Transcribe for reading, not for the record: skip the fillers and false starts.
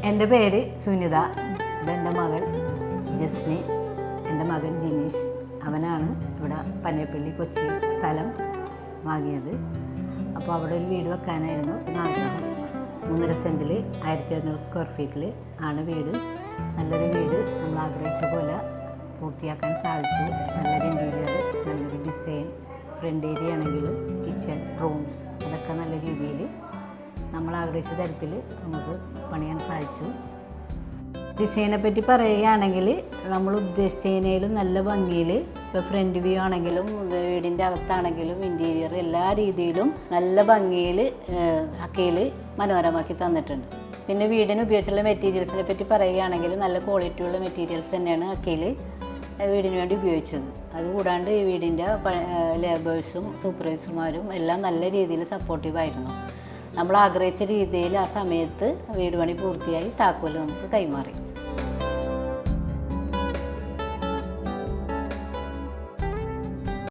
എൻ്റെ പേര് സുനിത. ഇതെൻ്റെ മകൾ ജസ്നി, എൻ്റെ മകൻ ജിനീഷ്. അവനാണ് ഇവിടെ പനയപ്പള്ളി കൊച്ചി സ്ഥലം വാങ്ങിയത്. അപ്പോൾ അവിടെ ഒരു വീട് വെക്കാനായിരുന്നു ആഗ്രഹം. 3.5 സെൻറ്റിൽ 1500 സ്ക്വയർ ഫീറ്റിൽ ആണ് വീട്. നല്ലൊരു വീട് നമ്മൾ ആഗ്രഹിച്ച പോലെ പൂർത്തിയാക്കാൻ സാധിച്ചു. നല്ലൊരു ഇൻറ്റീരിയർ, നല്ലൊരു ഡിസൈൻ, ഫ്രണ്ട് ഏരിയ ആണെങ്കിലും കിച്ചൺ, റൂംസ് അതൊക്കെ നല്ല രീതിയിൽ നമ്മൾ ആഗ്രഹിച്ച തരത്തിൽ നമുക്ക് പണിയാൻ സാധിച്ചു. ഡിസൈനെ പറ്റി പറയുകയാണെങ്കിൽ നമ്മൾ ഉദ്ദേശിച്ചതിനേലും നല്ല ഭംഗിയിൽ, ഇപ്പോൾ ഫ്രണ്ട് വ്യൂ ആണെങ്കിലും വീടിൻ്റെ അകത്താണെങ്കിലും ഇൻറ്റീരിയർ എല്ലാ രീതിയിലും നല്ല ഭംഗിയിൽ അക്കയിൽ മനോഹരമാക്കി തന്നിട്ടുണ്ട്. പിന്നെ വീടിന് ഉപയോഗിച്ചുള്ള മെറ്റീരിയൽസിനെ പറ്റി പറയുകയാണെങ്കിൽ നല്ല ക്വാളിറ്റിയുള്ള മെറ്റീരിയൽസ് തന്നെയാണ് അക്കയിൽ വീടിന് വേണ്ടി ഉപയോഗിച്ചത്. അതുകൂടാണ്ട് ഈ വീടിൻ്റെ ലേബേഴ്സും സൂപ്പർവൈസർമാരും എല്ലാം നല്ല രീതിയിൽ സപ്പോർട്ടീവായിരുന്നു. നമ്മൾ ആഗ്രഹിച്ച രീതിയിൽ ആ സമയത്ത് വീട് പണി പൂർത്തിയായി താക്കോൽ നമുക്ക് കൈമാറി.